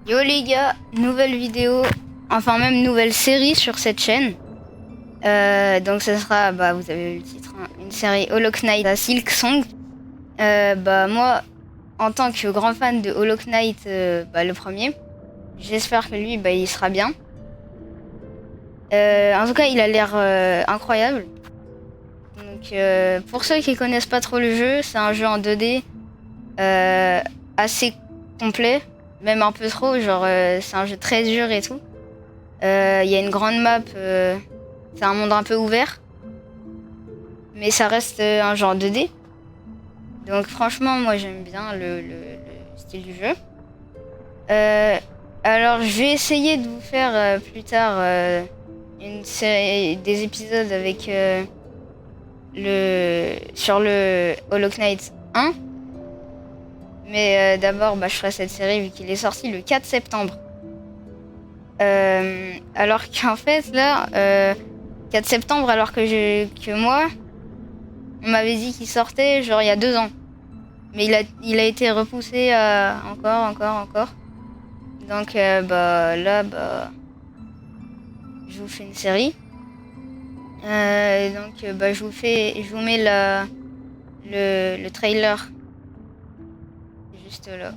Yo les gars, nouvelle vidéo, enfin même nouvelle série sur cette chaîne. Donc ça sera, vous avez vu le titre, hein, une série Hollow Knight à Silk Song. Moi, en tant que grand fan de Hollow Knight, le premier, j'espère que lui, il sera bien. En tout cas, il a l'air incroyable. Donc pour ceux qui connaissent pas trop le jeu, c'est un jeu en 2D assez complet, même un peu trop, genre c'est un jeu très dur et tout. Il y a une grande map, c'est un monde un peu ouvert, mais ça reste un genre 2D. Donc franchement, moi j'aime bien le style du jeu. Alors je vais essayer de vous faire plus tard une série, des épisodes avec sur le Hollow Knight 1. Mais d'abord, je ferai cette série vu qu'il est sorti le 4 septembre. Alors qu'en fait, là, 4 septembre, alors que moi, on m'avait dit qu'il sortait genre il y a 2 ans. Mais il a été repoussé encore. Donc là, je vous fais une série. Je vous mets le trailer juste là.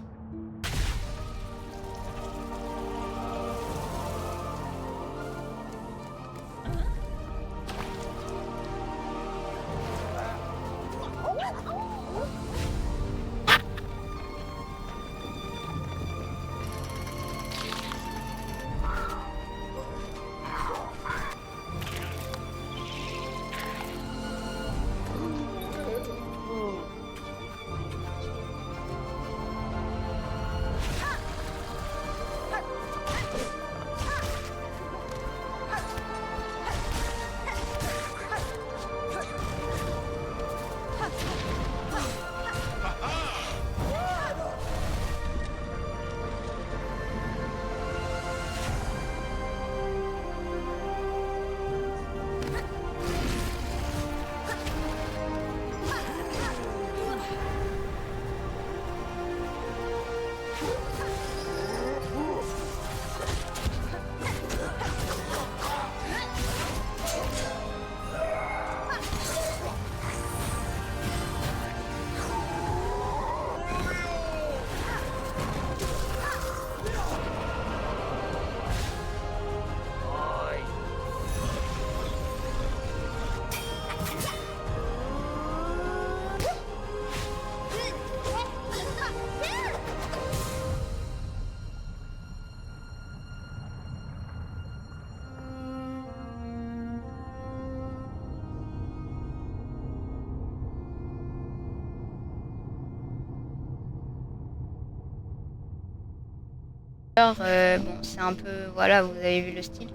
C'est un peu, voilà, vous avez vu le style.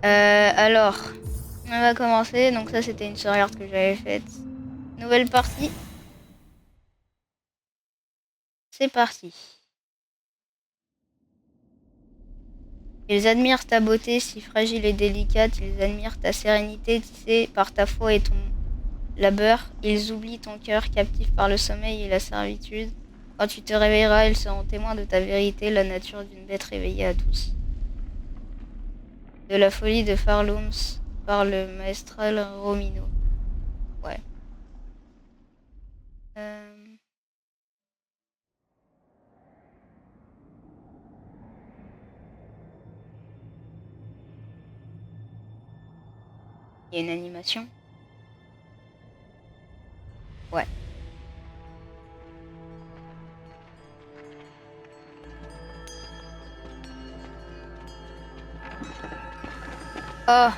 Alors, on va commencer. Donc ça, c'était une sauvegarde que j'avais faite. Nouvelle partie. C'est parti. Ils admirent ta beauté si fragile et délicate. Ils admirent ta sérénité tissée par ta foi et ton labeur. Ils oublient ton cœur captif par le sommeil et la servitude. Quand tu te réveilleras, ils seront témoins de ta vérité, la nature d'une bête réveillée à tous. De la folie de Farlooms par le maestral Romino. Ouais. Il y a une animation. Ouais. Oh.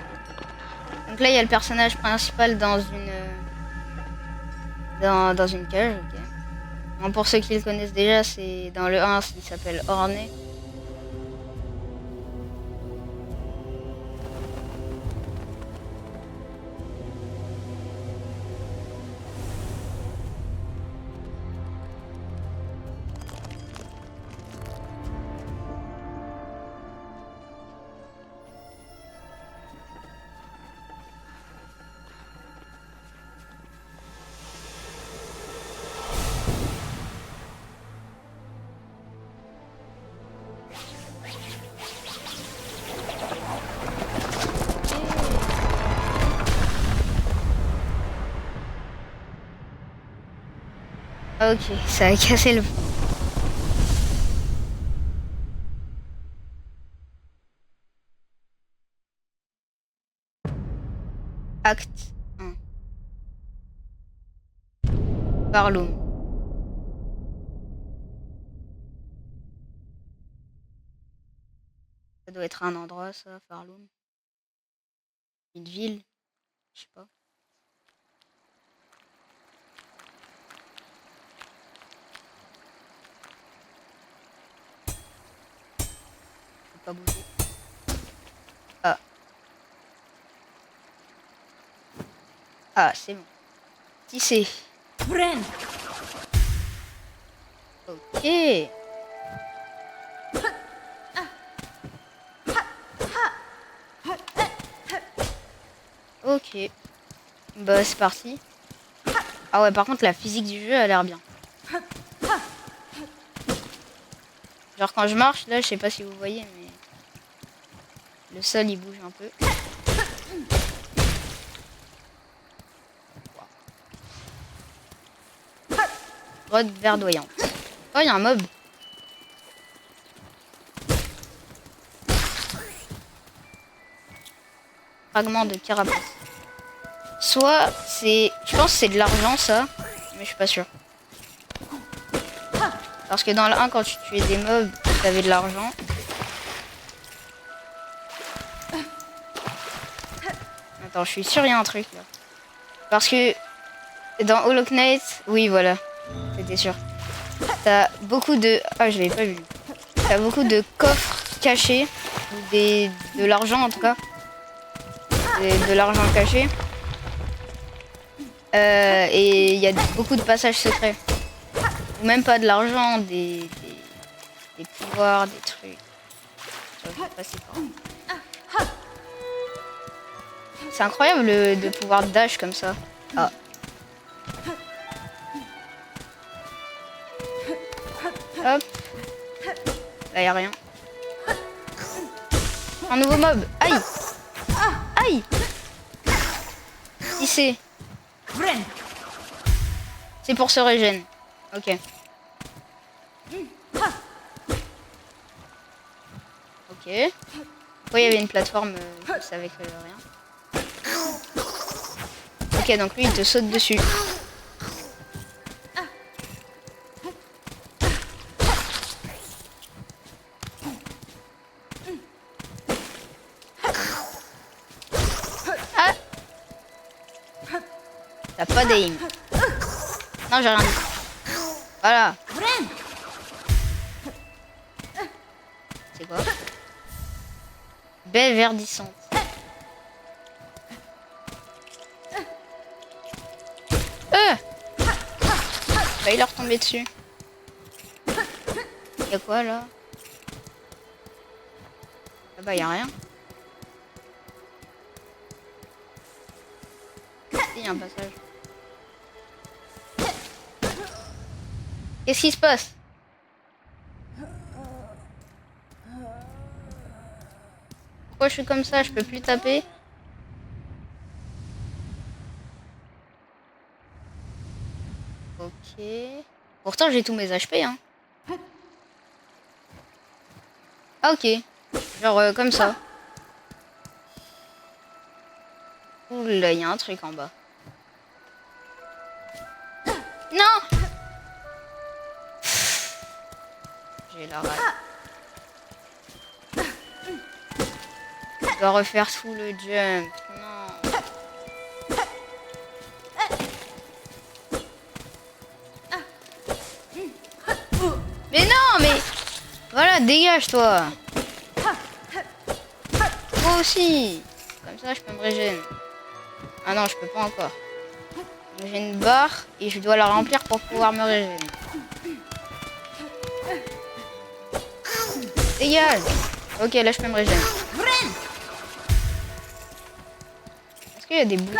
Donc là, il y a le personnage principal dans une cage, ok. Bon, pour ceux qui le connaissent déjà, c'est dans le 1, il s'appelle Ornée. Ok, ça a cassé le... Acte 1. Barloom. Ça doit être un endroit, ça, Farloom. Une ville, je sais pas. Je peux pas bouger. Ah. Ah, c'est bon. Tissé. Ok. Ok. Bah, c'est parti. Ah ouais, par contre, la physique du jeu a l'air bien. Genre, quand je marche, là, je sais pas si vous voyez, mais... Le sol, il bouge un peu. Grotte verdoyante. Oh, il y a un mob. Fragment de carapace. Soit c'est... Je pense que c'est de l'argent, ça. Mais je suis pas sûr. Parce que dans le 1, quand tu tuais des mobs, t'avais de l'argent. Attends, je suis sûr, il y a un truc, là. Parce que dans Hollow Knight... Oui, voilà. C'était sûr. T'as beaucoup de... Ah, je l'avais pas vu. T'as beaucoup de coffres cachés. Ou de l'argent, en tout cas. De l'argent caché. Et il y a beaucoup de passages secrets. Ou même pas de l'argent, des pouvoirs, des trucs. C'est incroyable de pouvoir dash comme ça. Ah. Hop. Là, y a rien. Un nouveau mob. Aïe. Aïe. Si c'est pour se régène. Ok. Ok. Pourquoi il y avait une plateforme juste avec rien. Ok, donc lui il te saute dessus. Ah. T'as pas d'aim. Non, j'ai rien dit. Voilà. C'est quoi? Baie verdissante. Bah, il est retombé dessus. Y'a quoi là? Ah bah, y'a rien. Il y a un passage. Qu'est-ce qui se passe? Pourquoi je suis comme ça? Je peux plus taper? Ok. Pourtant, j'ai tous mes HP, hein. Ah, ok. Genre, comme ça. Oula, il y a un truc en bas. Non! J'ai la rage. Je dois refaire tout le jump. Non. Mais non, mais... Voilà, dégage, toi. Moi aussi. Comme ça, je peux me régénérer. Ah non, je peux pas encore. J'ai une barre et je dois la remplir pour pouvoir me régénérer. Dégage. Ok, là, je peux me régénérer. Est-ce qu'il y a des boutons?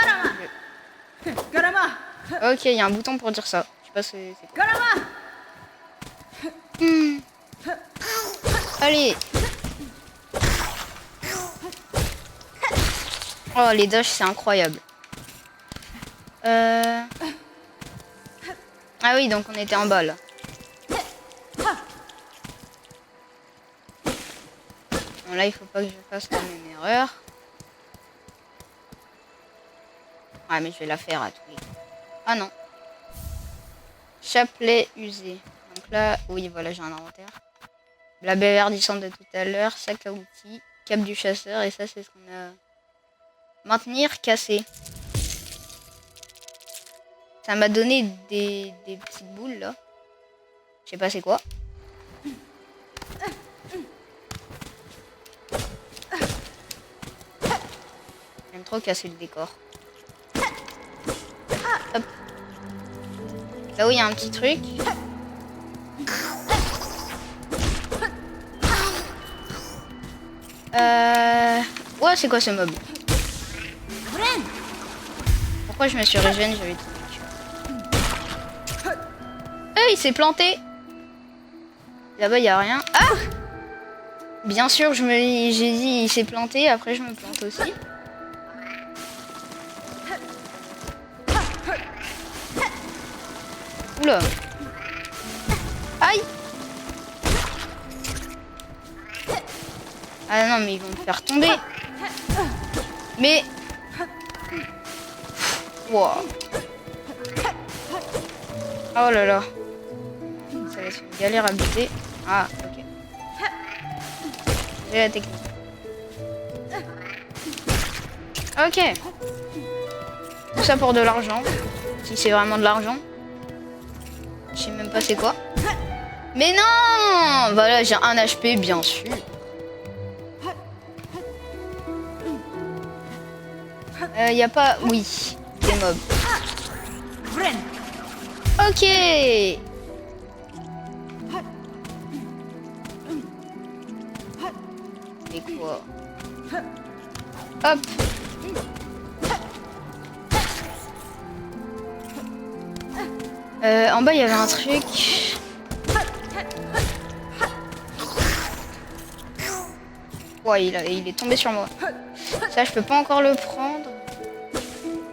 Ok, il y a un bouton pour dire ça. Je sais pas si c'est quoi. Allez. Oh, les dashs, c'est incroyable. Ah oui, donc on était en bas là. Bon, là, il faut pas que je fasse la même erreur. Ah, mais je vais la faire à tous les coups. Ah non. Chapelet usé. Donc là, oui, voilà, j'ai un inventaire. La baie verdissante de tout à l'heure, sac à outils, cap du chasseur, et ça, c'est ce qu'on a. Maintenir, casser. Ça m'a donné des petites boules là. Je sais pas c'est quoi. J'aime trop casser le décor. Hop. Là où il y a un petit truc. Ouais, c'est quoi ce mob? Pourquoi je me suis régène? J'avais tout vécu. Il s'est planté. Là-bas, il n'y a rien. Ah! Bien sûr, j'ai dit il s'est planté. Après, je me plante aussi. Oula. Aïe. Ah non, mais ils vont me faire tomber. Mais... Wow. Oh là là. Ça va être une galère à buter. Ah, ok. J'ai la technique. Ok. Tout ça pour de l'argent. Si c'est vraiment de l'argent. Je sais même pas c'est quoi. Mais non! Voilà, j'ai un HP, bien sûr. Y a pas... Oui, des mobs. Ok. Et quoi? Hop. En bas, il y avait un truc. Ouais, il est tombé sur moi. Ça, je peux pas encore le prendre.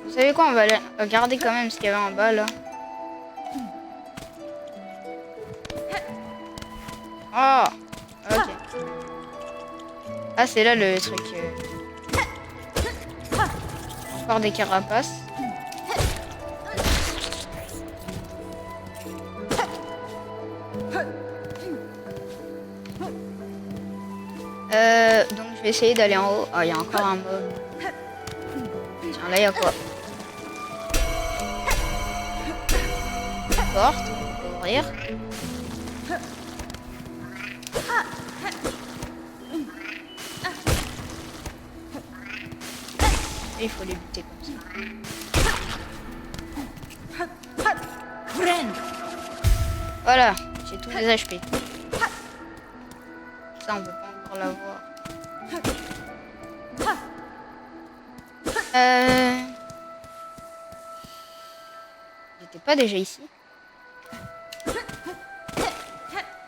Vous savez quoi? On va regarder quand même ce qu'il y avait en bas, là. Oh, ok. Ah, c'est là le truc. Encore des carapaces. Donc je vais essayer d'aller en haut. Ah, il y a encore un mob. Tiens, là, il y a quoi? Une porte, on peut ouvrir. Et il faut les buter comme ça. Voilà, j'ai tous les HP. Ça, on peut pas encore l'avoir. J'étais pas déjà ici?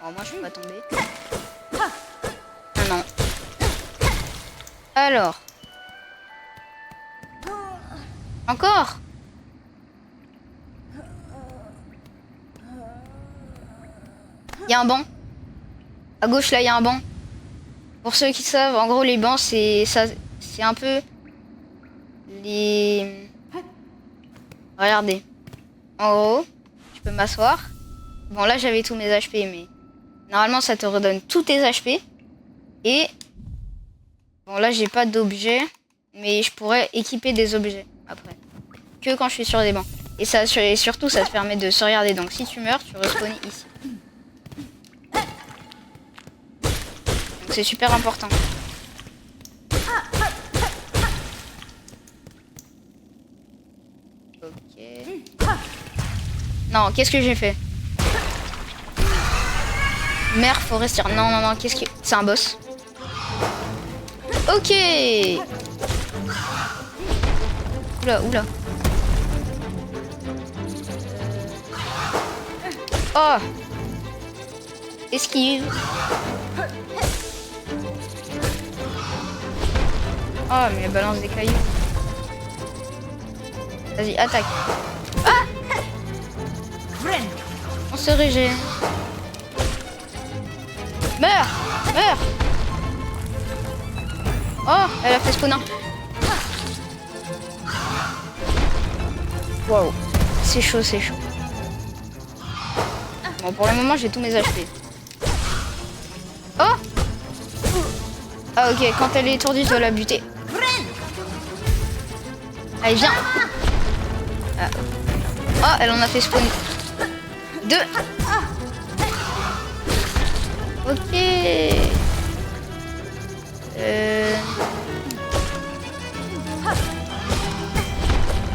Oh, moi, je peux pas tomber. Ah non. Alors. Encore? Il y a un banc. À gauche, là, il y a un banc. Pour ceux qui savent, en gros, les bancs, c'est un peu les... Regardez. En gros, je peux m'asseoir. Bon, là, j'avais tous mes HP, mais normalement, ça te redonne tous tes HP. Et bon, là, j'ai pas d'objets, mais je pourrais équiper des objets après. Que quand je suis sur des bancs. Et ça, et surtout, ça te permet de se regarder. Donc, si tu meurs, tu respawns ici. Donc, c'est super important. Ok. Non, qu'est-ce que j'ai fait? Mère forestière. Non, non, non, qu'est-ce que... C'est un boss. Ok. Oula, oula. Oh. Esquive. Oh, mais elle balance des cailloux. Vas-y, attaque. Ah! se régène. Meurs! Meurs! Oh, elle a fait spawn 1. Wow, c'est chaud, c'est chaud. Bon, pour le moment, j'ai tous mes HP. Oh! Ah, ok, quand elle est étourdie, je dois la buter. Allez, viens! Ah. Oh, elle en a fait spawn 2. Ok.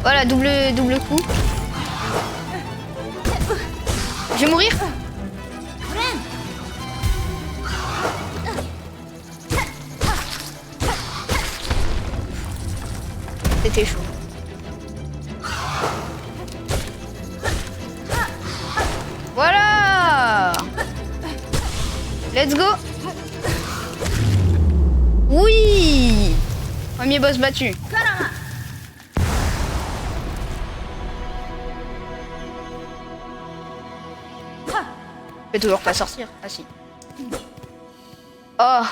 Voilà, double coup. Je vais mourir. C'était chaud. Voilà. Let's go. Oui. Premier boss battu. Je peux toujours pas sortir. Ah si. Oh.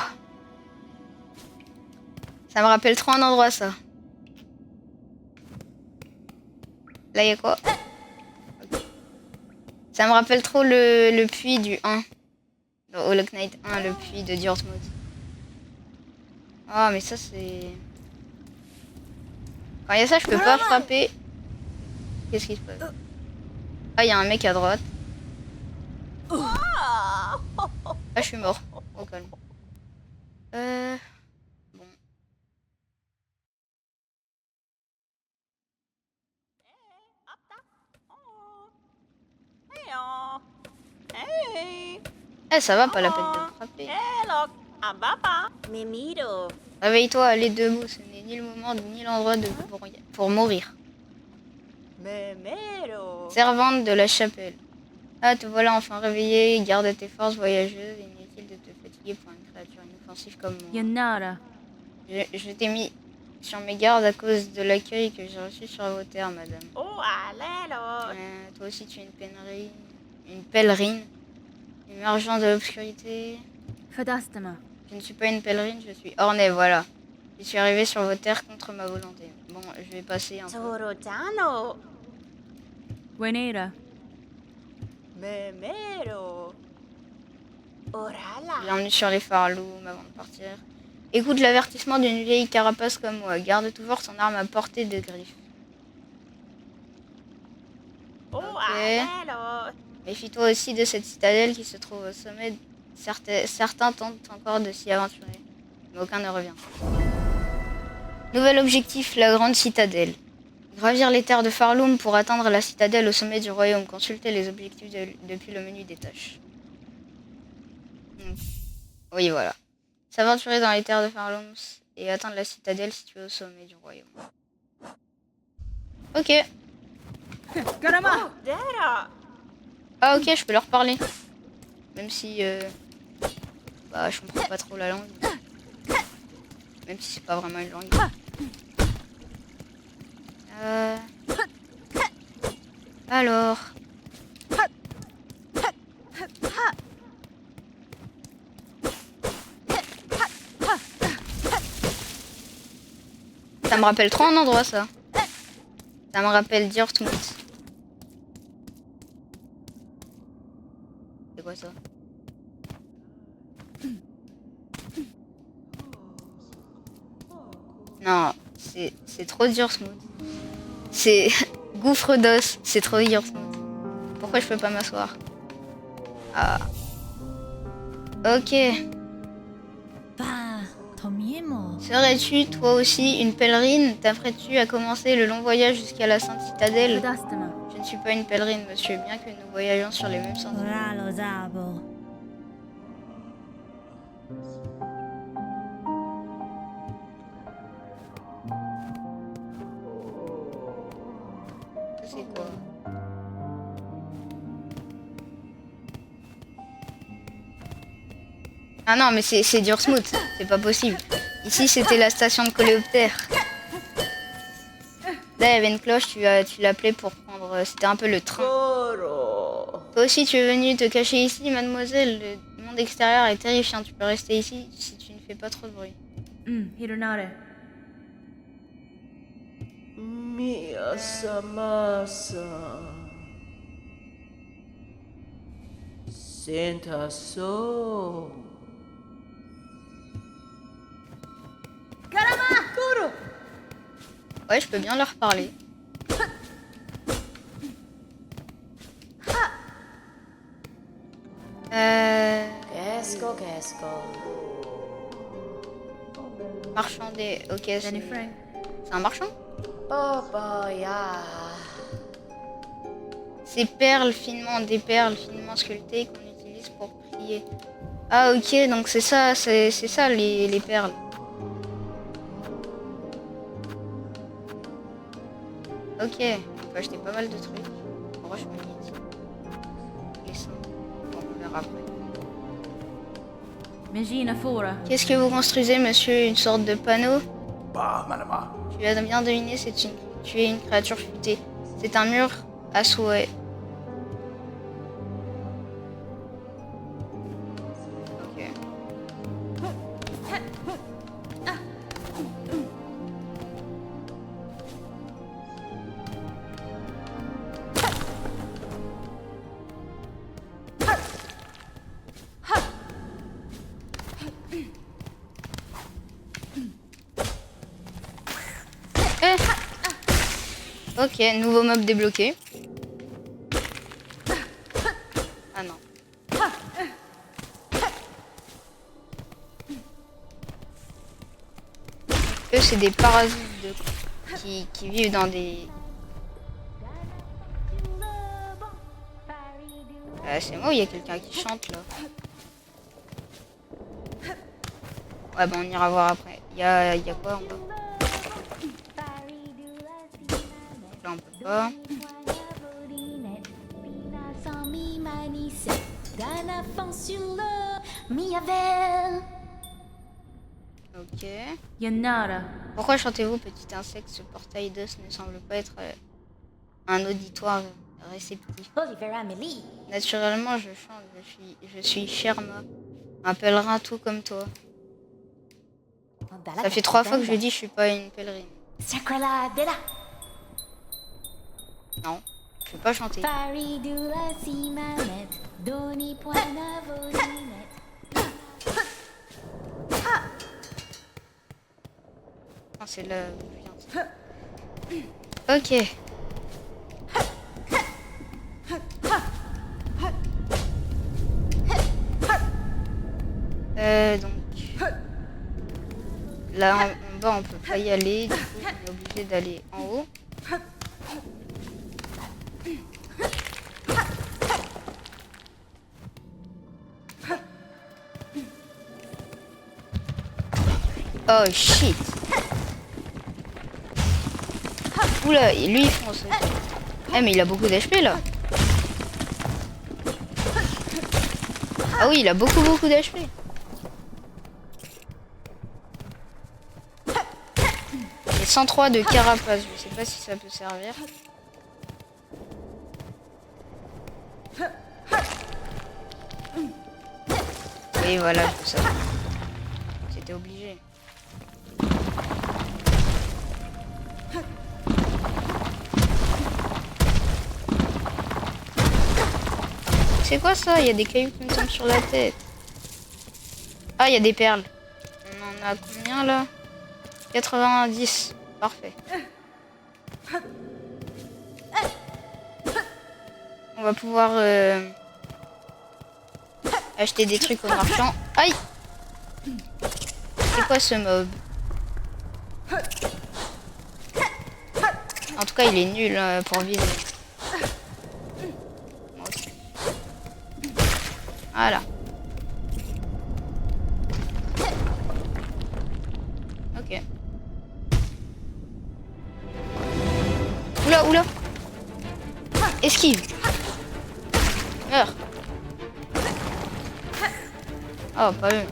Ça me rappelle trop un endroit ça. Là il y a quoi? Ça me rappelle trop le puits du 1. Dans Hollow Knight 1, le puits de Djortmund. Ah mais ça c'est... Quand il y a ça je peux pas frapper. Qu'est-ce qui se passe? Ah il y a un mec à droite. Ah je suis mort. Au calme. Bon. Eh ça va, pas la peine de me frapper. Réveille-toi, allez debout, ce n'est ni le moment ni l'endroit pour mourir. Servante de la chapelle. Ah, te voilà enfin réveillée, garde tes forces voyageuses, inutile de te fatiguer pour une créature inoffensive comme moi. Je t'ai mis sur mes gardes à cause de l'accueil que j'ai reçu sur vos terres, madame. Toi aussi tu es une pèlerine, émergeant de l'obscurité. Je ne suis pas une pèlerine, je suis Ornée, voilà. Je suis arrivée sur vos terres contre ma volonté. Bon, je vais passer un peu. Bienvenue sur les Farloum avant de partir. Écoute l'avertissement d'une vieille carapace comme moi. Garde toujours son arme à portée de griffe. Ok. Méfie-toi aussi de cette citadelle qui se trouve au sommet. Certains tentent encore de s'y aventurer, mais aucun ne revient. Nouvel objectif, la grande citadelle. Gravir les terres de Farloum pour atteindre la citadelle au sommet du royaume. Consultez les objectifs depuis le menu des tâches. Oui, voilà. S'aventurer dans les terres de Farloum et atteindre la citadelle située au sommet du royaume. Ok. Ah ok, je peux leur parler. Même si... bah, je comprends pas trop la langue. Même si c'est pas vraiment une langue. Alors... Ça me rappelle trop un endroit, ça. Ça me rappelle Djortmund. C'est quoi ça? Non, c'est trop Djortmund. C'est gouffre d'os, c'est trop Djortmund. Pourquoi je peux pas m'asseoir? Ah. Ok. Serais-tu, toi aussi, une pèlerine? T'apprêtes-tu à commencer le long voyage jusqu'à la Sainte Citadelle? Je ne suis pas une pèlerine, monsieur, bien que nous voyagions sur les mêmes sentiers. C'est quoi? Ah non, mais c'est Djortmund, c'est pas possible. Ici, c'était la station de coléoptère. Là, il y avait une cloche, tu l'appelais pour prendre... C'était un peu le train. Toi aussi, tu es venu te cacher ici, mademoiselle. Le monde extérieur est terrifiant. Tu peux rester ici si tu ne fais pas trop de bruit. Hironara. Miyasa-san. Senta-so. Ouais, je peux bien leur parler. Qu'est-ce. Marchander. Ok, c'est un marchand. Oh, ya. Des perles finement sculptées qu'on utilise pour prier. Ah ok, donc c'est ça les perles. Ok, on peut acheter pas mal de trucs. Roche magnétique. Les seins. Bon, on verra après. Qu'est-ce que vous construisez, monsieur? Une sorte de panneau? Tu as bien deviné, tu es une créature futée. C'est un mur à souhait. Ok. Ok, nouveau mob débloqué. Ah non. Eux, c'est des parasites qui vivent dans des... c'est moi ou il y a quelqu'un qui chante là? Ouais, bah on ira voir après. Il y a quoi en bas? Là, on peut pas. Ok. Pourquoi chantez-vous, petit insecte? Ce portail d'os ne semble pas être un auditoire réceptif. Naturellement, je chante. Je suis Sherma, un pèlerin tout comme toi. Ça fait 3 fois que je dis je suis pas une pèlerine. Non, je vais pas chanter. Ah, c'est là où je viens. Ok. Donc là en bas on peut pas y aller, du coup on est obligé d'aller en haut. Oh shit. Oula, et lui il fonce. Eh mais il a beaucoup d'HP là. Ah oui, il a beaucoup d'HP. Et 103 de carapace, je sais pas si ça peut servir. Oui voilà, tout ça. C'était obligé. C'est quoi ça? Il y a des cailloux qui me tombent sur la tête. Ah, il y a des perles. On en a combien là? 90. Parfait. On va pouvoir acheter des trucs au marchand. Aïe! C'est quoi ce mob? En tout cas, il est nul pour viser. Voilà. Ok. Oula, oula. Esquive. Meurs. Oh, pas eux.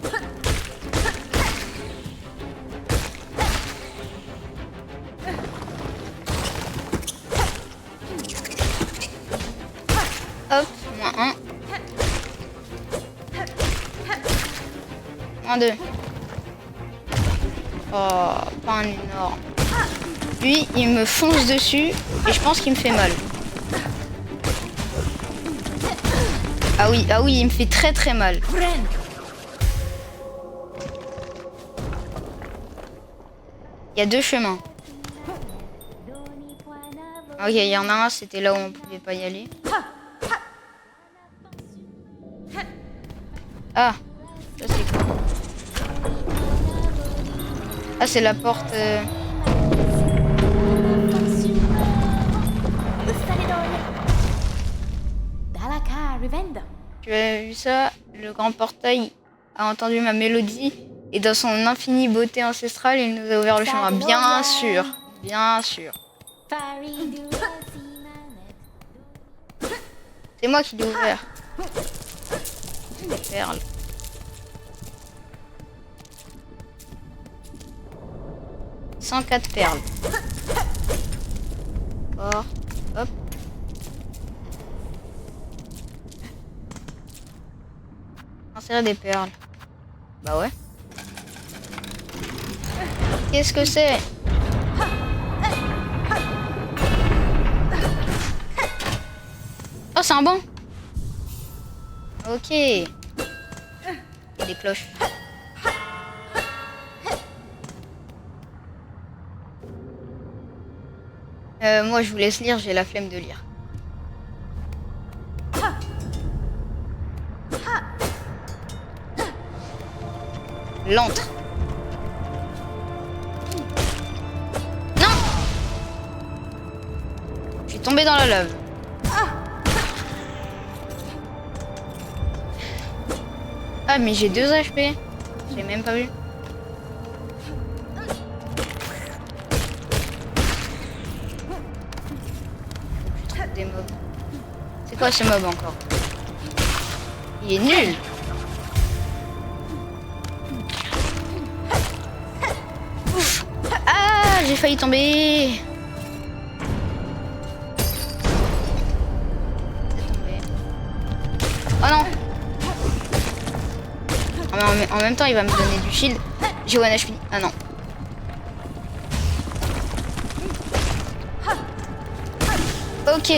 Hop, -1. Un, deux. Oh, pas un énorme. Lui, il me fonce dessus et je pense qu'il me fait mal. Ah oui, il me fait très très mal. Il y a deux chemins. Ok, il y en a un, c'était là où on pouvait pas y aller. Ah, ça c'est quoi? Ah, c'est la porte. Tu as vu ça? Le grand portail a entendu ma mélodie et dans son infinie beauté ancestrale, il nous a ouvert le chemin. Bien sûr, bien sûr. C'est moi qui l'ai ouvert. Perle. « 104 perles. » D'accord. Hop. Insérer des perles. Bah ouais. Qu'est-ce que c'est? Oh, c'est un banc. Ok. Il y a des cloches. Moi, je vous laisse lire, j'ai la flemme de lire. L'antre. Non! Je suis tombée dans la lave. Ah, mais j'ai 2 HP. J'ai même pas vu. Je trouve des mobs. C'est quoi ce mob encore? Il est nul. Ouf. Ah, j'ai failli tomber. Oh non. En même temps, il va me donner du shield. J'ai 1 HP. Ah non. Ok.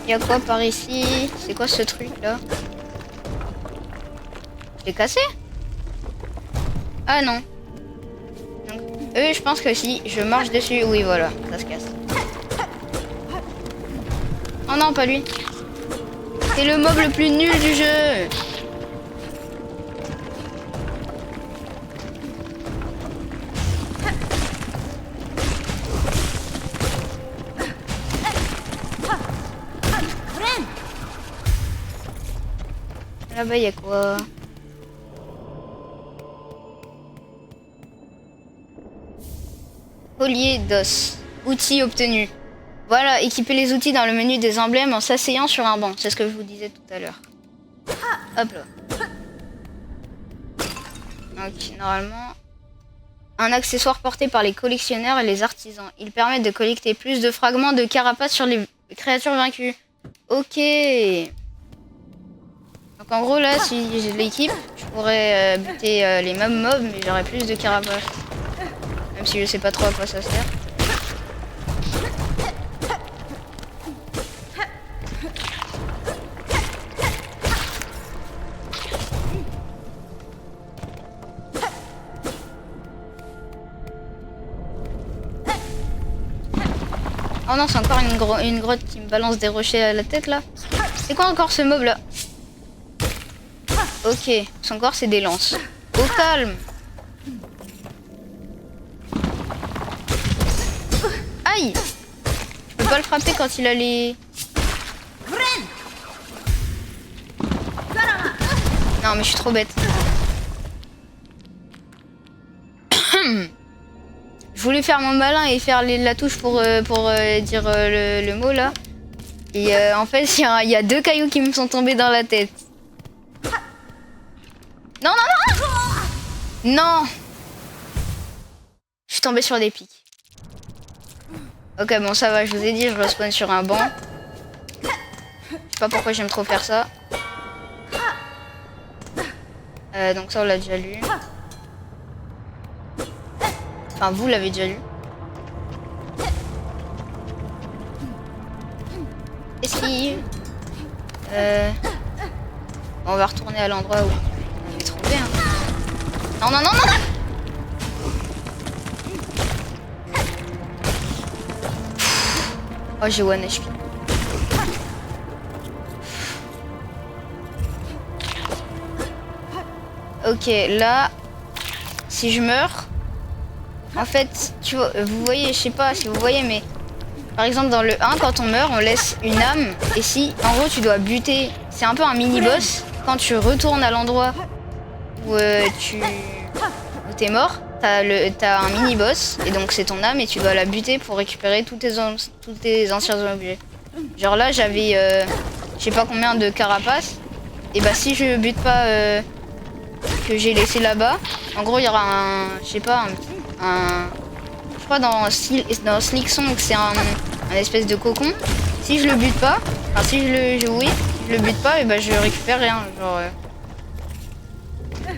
Il y a quoi par ici? C'est quoi ce truc là? Je l'ai cassé? Ah non. Donc, je pense que si je marche dessus, oui voilà, ça se casse. Oh non, pas lui. C'est le mob le plus nul du jeu. Là-bas, il y a quoi? Collier d'os. Outils obtenus. Voilà, équiper les outils dans le menu des emblèmes en s'asseyant sur un banc. C'est ce que je vous disais tout à l'heure. Hop là. Donc, normalement, un accessoire porté par les collectionneurs et les artisans. Il permet de collecter plus de fragments de carapace sur les créatures vaincues. Ok. Donc en gros là, si j'ai de l'équipe, je pourrais buter les mêmes mobs, mais j'aurais plus de carapace. Même si je sais pas trop à quoi ça sert. Oh non, c'est encore une grotte qui me balance des rochers à la tête là. C'est quoi encore ce mob là? Ok, son corps c'est des lances. Au calme. Aïe. Je peux pas le frapper quand il a les... Non mais je suis trop bête. Je voulais faire mon malin et faire la touche pour dire le mot là. Et en fait il y a 2 cailloux qui me sont tombés dans la tête. Non, non, non! Non! Je suis tombée sur des pics. Ok, bon, ça va, je vous ai dit, je respawn sur un banc. Je sais pas pourquoi j'aime trop faire ça. Donc ça, on l'a déjà lu. Enfin, vous l'avez déjà lu. Esquive. On va retourner à l'endroit où on avait trouvé. Hein. Non, non, non, non, non! Oh, j'ai one HP. Ok, là, si je meurs, en fait, tu vois, vous voyez, je sais pas si vous voyez, mais par exemple dans le 1, quand on meurt, on laisse une âme. Et si, en gros, tu dois buter, c'est un peu un mini-boss. Quand tu retournes à l'endroit où t'es mort, t'as un mini-boss. Et donc c'est ton âme et tu dois la buter pour récupérer tous tes anciens objets. Genre là, j'avais, je sais pas combien de carapaces. Et bah si je bute pas... que j'ai laissé là-bas. En gros, il y aura un, je sais pas, je crois dans Slick Song, c'est un espèce de cocon. Si je le bute pas, enfin si je le bute pas, et ben je récupère rien. Genre,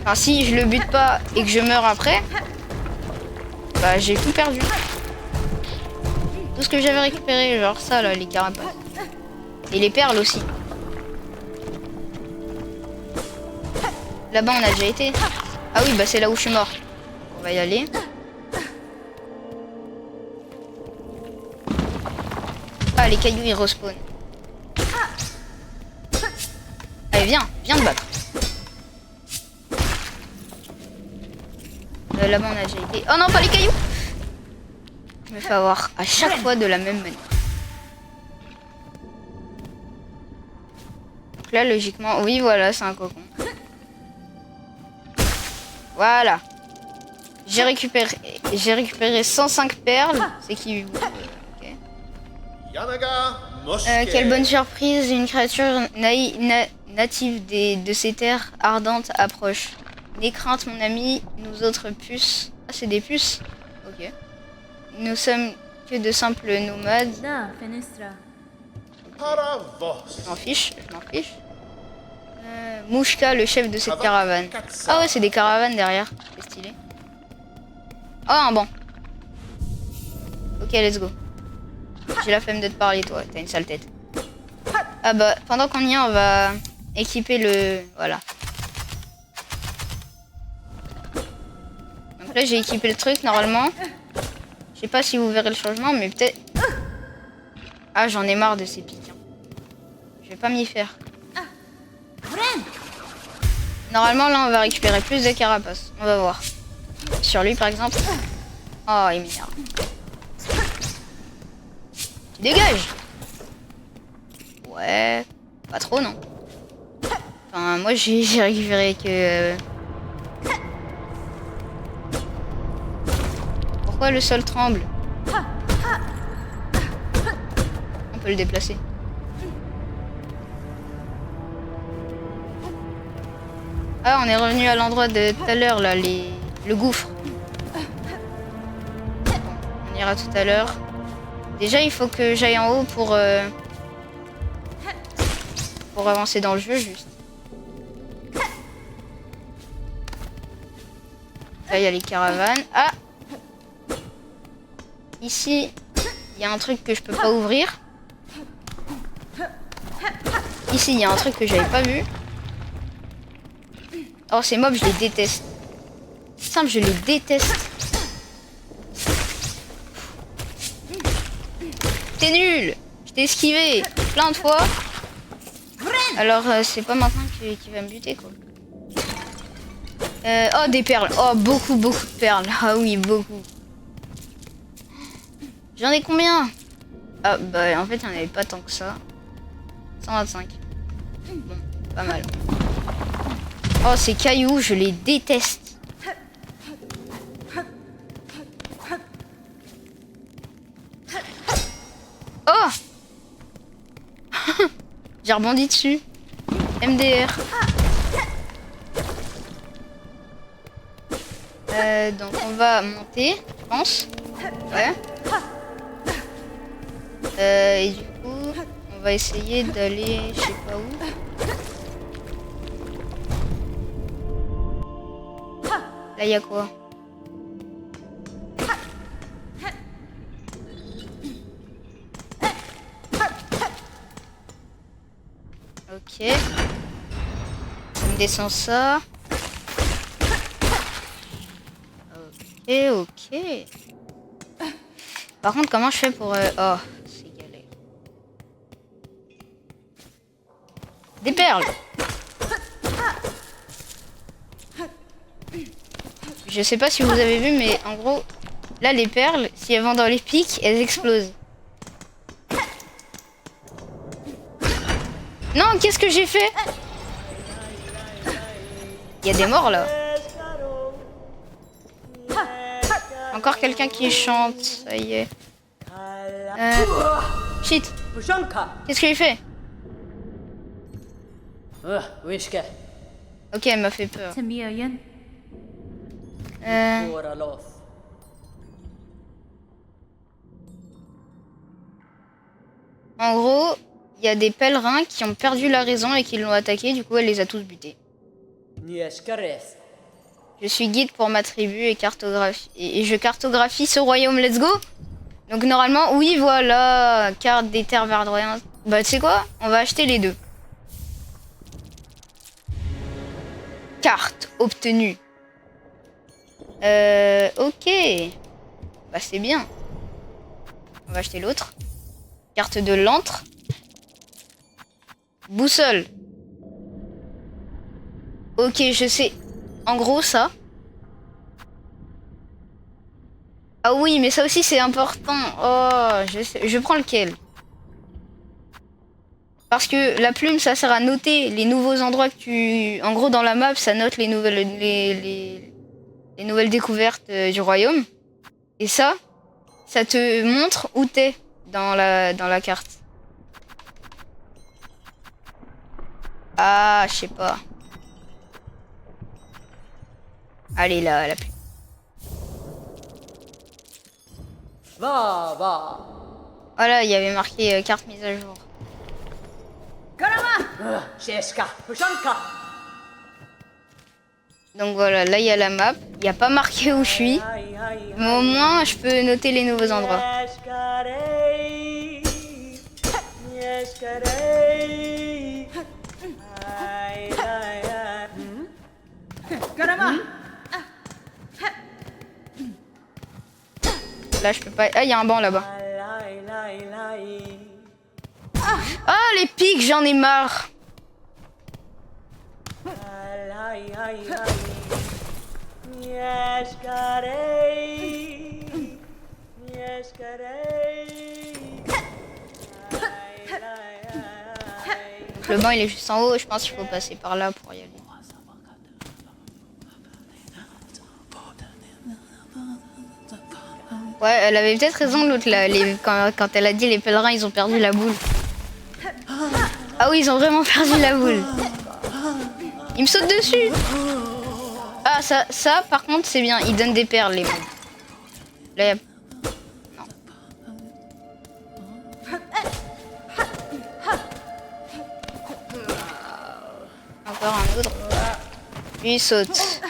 enfin si je le bute pas et que je meurs après, bah j'ai tout perdu. Tout ce que j'avais récupéré, genre ça là, les carapaces et les perles aussi. Là-bas, on a déjà été. Ah oui, bah c'est là où je suis mort. On va y aller. Ah, les cailloux, ils respawnent. Allez, viens te battre. Là-bas, on a déjà été. Oh non, pas les cailloux! Je me fais avoir à chaque fois de la même manière. Donc là, logiquement, oui, voilà, c'est un cocon. Voilà. J'ai récupéré 105 perles. C'est qui vous okay. Quelle bonne surprise. Une créature native de ces terres ardentes approche. N'aie crainte, mon ami. Nous autres puces. Ah, c'est des puces. Ok. Nous sommes que de simples nomades. Je m'en fiche. Mouchka, le chef de cette caravane. Ah ouais, c'est des caravanes derrière. C'est stylé. Oh, un banc. Ok, let's go. J'ai la flemme de te parler, toi. T'as une sale tête. Ah bah, pendant qu'on y est, on va équiper le... Voilà. Donc là, j'ai équipé le truc, normalement. Je sais pas si vous verrez le changement, mais peut-être... Ah, j'en ai marre de ces pics. Hein. Je vais pas m'y faire. Normalement, là, on va récupérer plus de carapaces. On va voir. Sur lui, par exemple. Oh, il m'énerve. Tu dégages. Ouais. Pas trop, non. Enfin, moi, j'ai récupéré que... Pourquoi le sol tremble? On peut le déplacer. Ah, on est revenu à l'endroit de tout à l'heure, là, le gouffre. Bon, on ira tout à l'heure. Déjà, il faut que j'aille en haut pour avancer dans le jeu, juste. Là, il y a les caravanes. Ah! Ici, il y a un truc que je peux pas ouvrir. Ici, il y a un truc que j'avais pas vu. Oh, ces mobs, je les déteste. Simple, je les déteste. T'es nul! Je t'ai esquivé plein de fois. Alors, c'est pas maintenant qu'il va me buter, quoi. Oh, des perles. Oh, beaucoup de perles. Ah oui, beaucoup. J'en ai combien? Ah, bah, en fait, il n'y en avait pas tant que ça. 125. Bon, pas mal. Oh, ces cailloux, je les déteste. Oh! J'ai rebondi dessus. MDR. Donc on va monter, je pense. Ouais. Et du coup, on va essayer d'aller, je sais pas où. Là, il y a quoi? Ok. On descend ça. Ok, ok. Par contre, comment je fais pour... Oh, c'est galère. Des perles. Je sais pas si vous avez vu, mais en gros, là, les perles, si elles vont dans les pics, elles explosent. Non, qu'est-ce que j'ai fait? Il y a des morts, là. Encore quelqu'un qui chante, ça y est. Shit. Qu'est-ce que j'ai fait? Ok, elle m'a fait peur. En gros, il y a des pèlerins qui ont perdu la raison et qui l'ont attaqué, du coup elle les a tous butés. Je suis guide pour ma tribu et je cartographie ce royaume, let's go. Donc normalement, oui voilà, carte des terres verdoyantes. Bah tu sais quoi? On va acheter les deux. Carte obtenue. Ok. Bah c'est bien. On va acheter l'autre. Carte de l'antre. Boussole. Ok, je sais. En gros, ça. Ah oui, mais ça aussi, c'est important. Oh, je prends lequel? Parce que la plume, ça sert à noter les nouveaux endroits que tu... En gros, dans la map, ça note les nouvelles découvertes du royaume. Et ça te montre où t'es dans la carte. Ah, je sais pas. Allez, là, la plume. Voilà, il y avait marqué carte mise à jour. Donc voilà, là il y a la map. Il n'y a pas marqué où je suis. Mais au moins, je peux noter les nouveaux endroits. Là, je peux pas... Ah, il y a un banc là-bas. Ah, les pics, j'en ai marre. Le banc, il est juste en haut. Je pense qu'il faut passer par là pour y aller. Ouais, elle avait peut-être raison, l'autre, là. Quand elle a dit les pèlerins, ils ont perdu la boule. Ah oui, ils ont vraiment perdu la boule. Ils me sautent dessus. Ah, ça par contre, c'est bien. Ils donnent des perles, les mobs. Là, y a... Non. Encore un autre. Lui, il saute.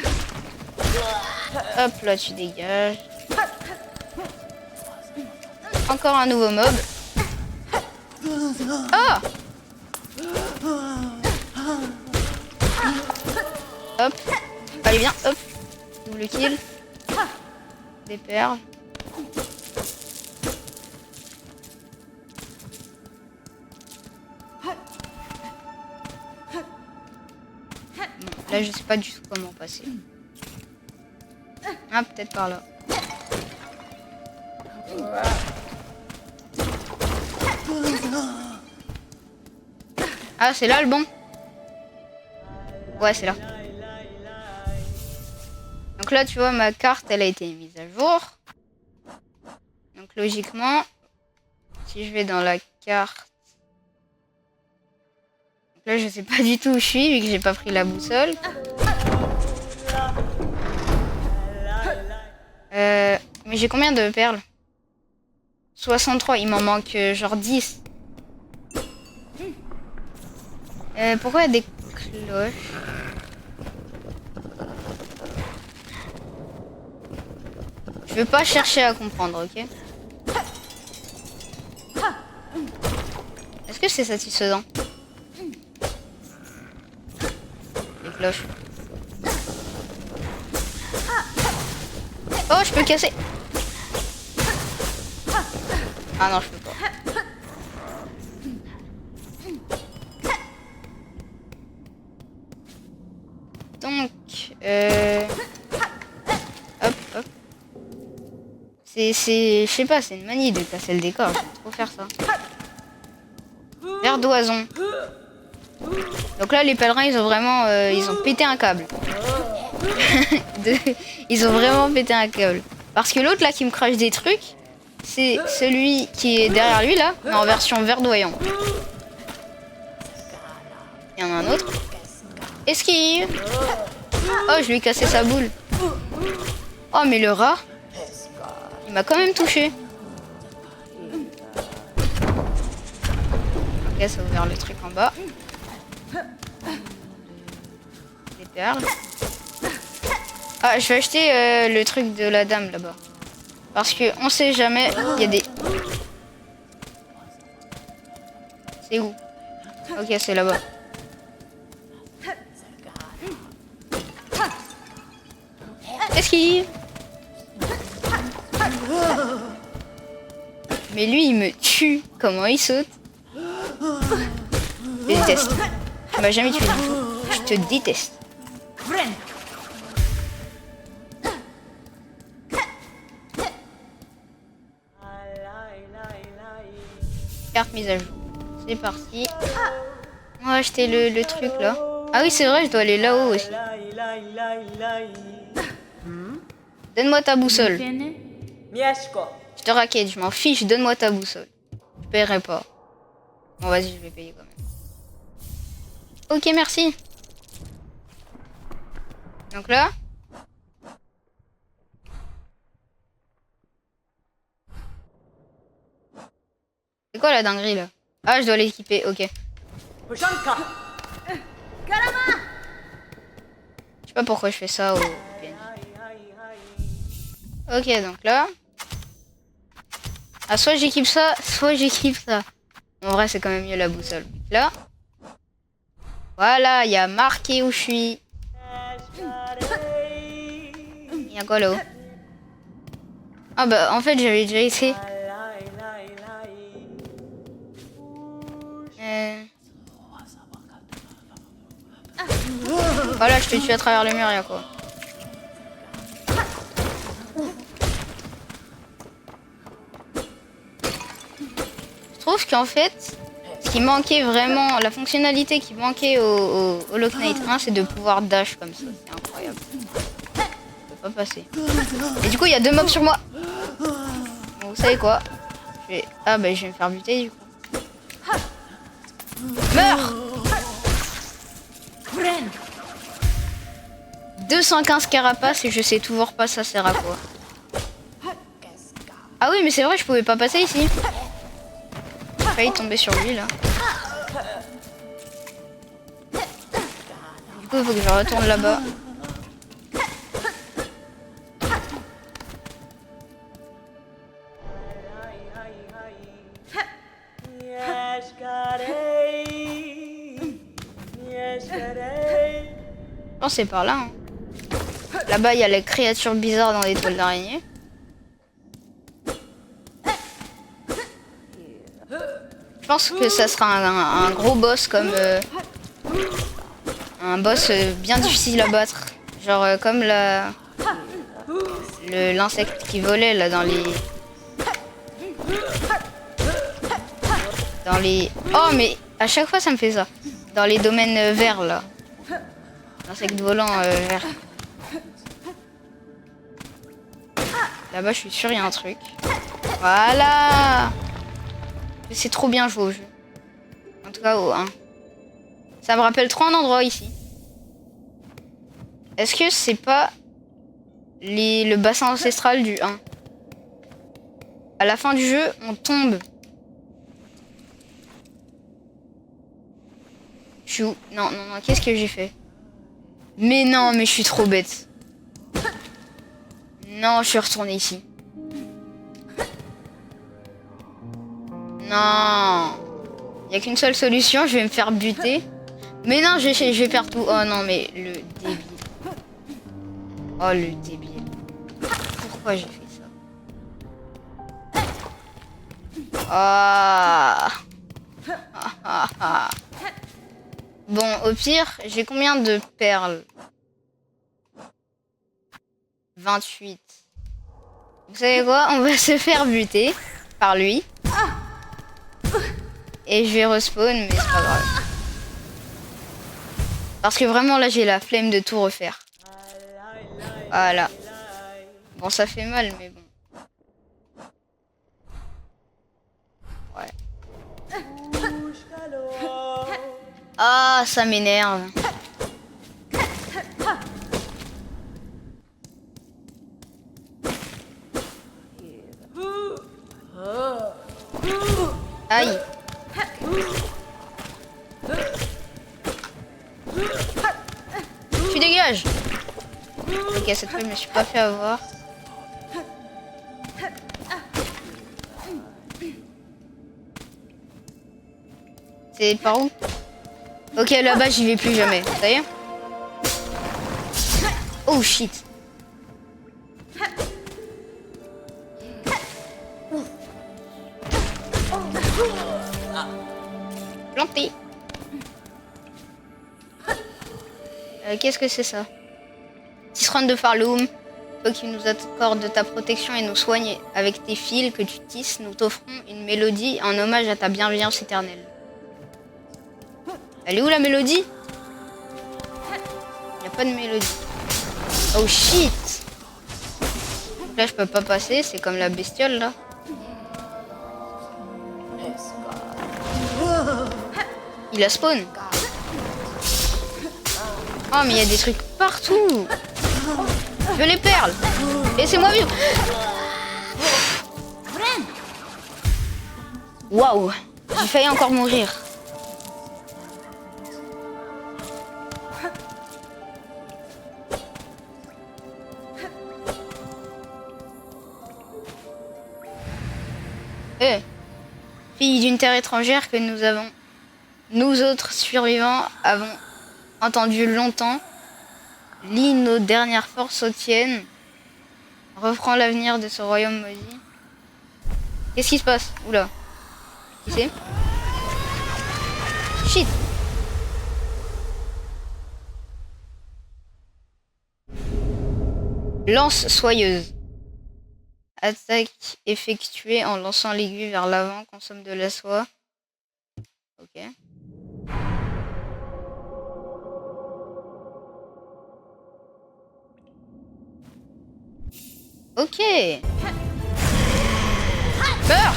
Hop, là, tu dégages. Encore un nouveau mob. Ah! Hop. Allez, viens, hop. Double kill. Des perles. Bon, là, je sais pas du tout comment passer. Ah, peut-être par là. Ah, c'est là le bon? Ouais, c'est là. Donc là, tu vois, ma carte, elle a été mise à jour. Donc logiquement, si je vais dans la carte... Donc là, je sais pas du tout où je suis, vu que j'ai pas pris la boussole. J'ai combien de perles? 63, il m'en manque genre 10. Pourquoi il y a des cloches? Je veux pas chercher à comprendre, ok? Est-ce que c'est satisfaisant? Les cloches. Oh, je peux casser. Ah non, je peux pas. Donc, hop, hop. Je sais pas, c'est une manie de casser le décor. Je vais trop faire ça. Verdoison. Donc là, les pèlerins, ils ont vraiment, ils ont pété un câble. Ils ont vraiment pété un câble. Parce que l'autre là qui me crache des trucs, c'est celui qui est derrière lui là, mais en version verdoyant. Il y en a un autre. Esquive. Oh, je lui ai cassé sa boule. Oh, mais le rat, il m'a quand même touché. Ok, ça a ouvert le truc en bas. Des perles. Ah, je vais acheter le truc de la dame là-bas. Parce que on sait jamais, il y a des... C'est où? Ok, c'est là-bas. Esquive. Mais lui, il me tue. Comment il saute? Je déteste. Tu m'as jamais tué du tout. Je te déteste. Carte mise à jour. C'est parti. On va acheter le truc là. Ah oui, c'est vrai, je dois aller là-haut aussi. Donne-moi ta boussole. Je te raquette, je m'en fiche, donne-moi ta boussole. Je paierai pas. Bon, vas-y, je vais payer quand même. Ok, merci. Donc là. C'est quoi la dinguerie là? Ah, je dois l'équiper, ok. Je sais pas pourquoi je fais ça au PNJ. Ok, donc là. Ah, soit j'équipe ça, soit j'équipe ça. En vrai, c'est quand même mieux la boussole. Là. Voilà, il y a marqué où je suis. Il y a quoi là-haut? Ah bah, en fait, j'avais déjà essayé. Voilà, je te tue à travers le mur, y'a quoi? Je trouve qu'en fait, ce qui manquait vraiment, la fonctionnalité qui manquait au Hollow Knight 1, c'est de pouvoir dash comme ça. C'est incroyable. Je peux pas passer. Et du coup, il y a 2 mobs sur moi. Bon, vous savez quoi? Ah bah, je vais me faire buter du coup. Meurs! 215 carapaces et je sais toujours pas ça sert à quoi. Ah oui, mais c'est vrai, je pouvais pas passer ici. J'ai failli tomber sur lui là. Du coup, il faut que je retourne là-bas. Je pense que c'est par là. Hein. Là-bas, il y a les créatures bizarres dans les toiles d'araignée. Je pense que ça sera un gros boss comme... un boss bien difficile à battre. Genre comme l'insecte qui volait là dans les... Oh mais à chaque fois ça me fait ça. Dans les domaines verts là. L'insecte volant vert. Là-bas, je suis sûr, il y a un truc. Voilà. C'est trop bien joué au jeu. En tout cas, au 1. Ça me rappelle trop un endroit ici. Est-ce que c'est pas le bassin ancestral du 1? À la fin du jeu, on tombe. Je suis où? Non, non, non, qu'est-ce que j'ai fait? Mais non, mais je suis trop bête. Non, je suis retourné ici. Non. Il n'y a qu'une seule solution, je vais me faire buter. Mais non, je vais perdre tout. Oh non, mais le débile. Oh, le débile. Pourquoi j'ai fait ça? Ah. Ah, ah, ah. Bon, au pire, j'ai combien de perles? 28. Vous savez quoi? On va se faire buter par lui. Et je vais respawn, mais c'est pas grave. Parce que vraiment, là, j'ai la flemme de tout refaire. Voilà. Bon, ça fait mal, mais bon. Ouais. Ah, ça m'énerve. Aïe. Tu dégages. Ok, cette fois, je me suis pas fait avoir. C'est par où? Ok, là-bas, j'y vais plus jamais. Ça y est? Oh, shit. Planté. Qu'est-ce que c'est ça? Tisserand de Farloum, toi qui nous accordes ta protection et nous soignes avec tes fils que tu tisses, nous t'offrons une mélodie en hommage à ta bienveillance éternelle. Elle est où la mélodie? Il n'y a pas de mélodie. Oh shit! Donc là je peux pas passer, c'est comme la bestiole là. Il a spawn. Oh mais il y a des trucs partout. Je veux les perles. Laissez-moi vivre. Waouh. J'ai failli encore mourir. Fille d'une terre étrangère que nous autres survivants, avons entendu longtemps. Lis nos dernières forces aux tiennes. Reprends l'avenir de ce royaume maudit. Qu'est-ce qui se passe? Oula. Qui c'est? Shit. Lance soyeuse. Attaque effectuée en lançant l'aiguille vers l'avant. Consomme de la soie. Ok. Ok. Meurs.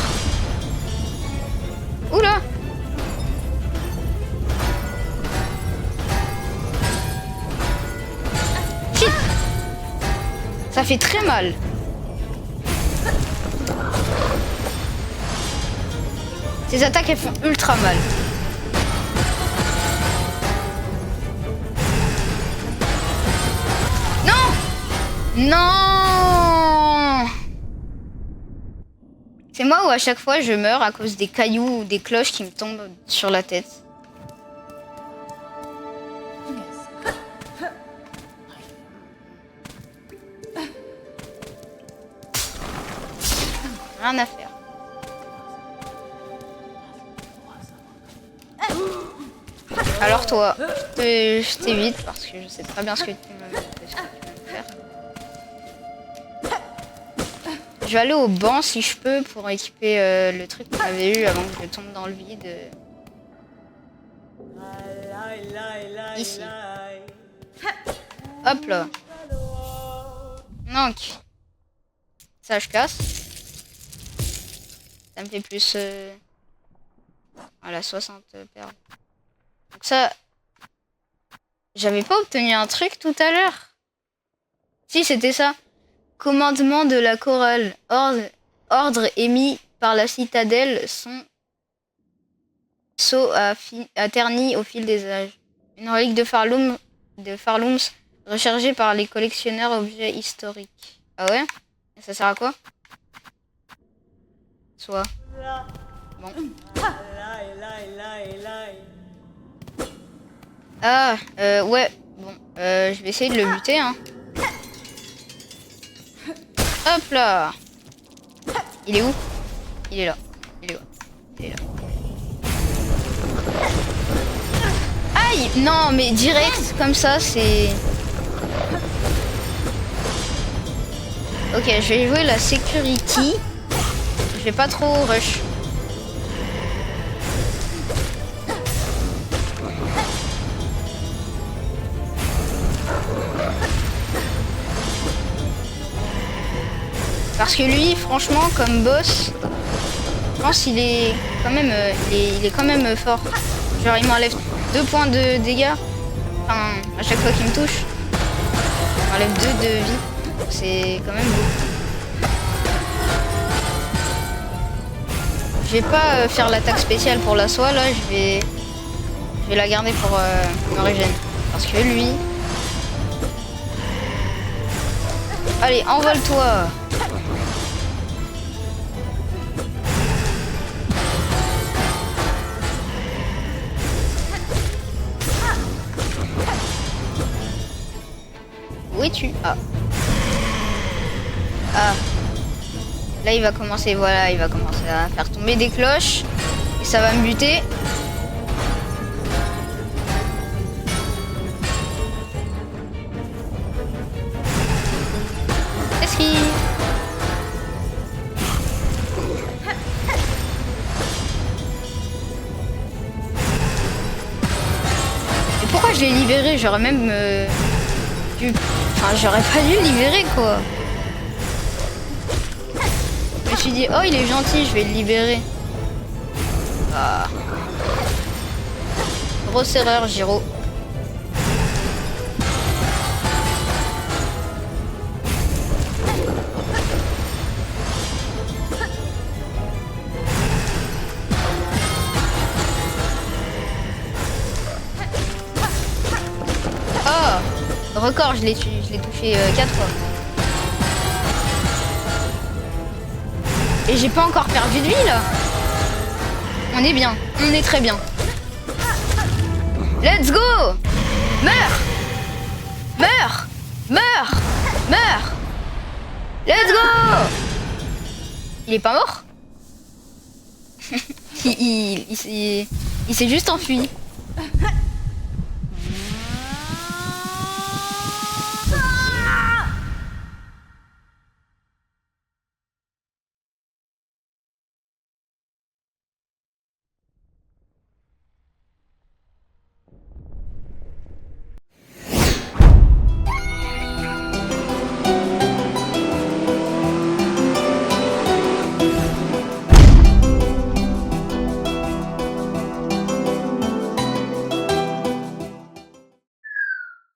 Oula. Shit. Ça fait très mal. Ces attaques, elles font ultra mal. Non. Non. C'est moi où à chaque fois je meurs à cause des cailloux ou des cloches qui me tombent sur la tête. Rien à faire. Alors toi, je t'évite parce que je sais très bien ce que tu vas me faire. Je vais aller au banc si je peux pour équiper le truc qu'on avait eu avant que je tombe dans le vide. Ici. Hop là. Donc. Ça je casse. Ça me fait plus... Voilà, 60 perles. Donc ça... J'avais pas obtenu un truc tout à l'heure. Si, c'était ça. Commandement de la chorale. Ordre Ordre émis par la citadelle a terni au fil des âges. Une relique de Farlooms rechargée par les collectionneurs objets historiques. Ah ouais? Et ça sert à quoi? Soit. Bon. Ah, ouais. Bon, je vais essayer de le buter, hein. Hop là. Il est où? Il est là. Il est là. Il est là. Aïe! Non, mais direct, comme ça, c'est... Ok, je vais jouer la security. Je vais pas trop rush. Parce que lui, franchement, comme boss, je pense qu'il est quand même, il est quand même fort. Genre, il m'enlève 2 points de dégâts. Enfin, à chaque fois qu'il me touche, il m'enlève 2 de vie. C'est quand même beau. Je vais pas faire l'attaque spéciale pour la soie, là, je vais la garder pour me régénérer. Parce que lui... Allez, envole-toi! Où es-tu? Ah. Ah. Là, il va commencer, voilà, il va commencer à faire tomber des cloches. Et ça va me buter. Qu'est-ce qu'il... Et pourquoi je l'ai libéré? J'aurais même... Enfin, j'aurais pas dû le libérer, quoi. Je me suis dit, oh, il est gentil, je vais le libérer. Ah. Grosse erreur, Giro. Oh, record, je l'ai touché 4 fois. Et j'ai pas encore perdu de vie là. On est bien, on est très bien. Let's go! Meurs! Meurs! Meurs! Meurs! Let's go! Il est pas mort? il s'est juste enfui.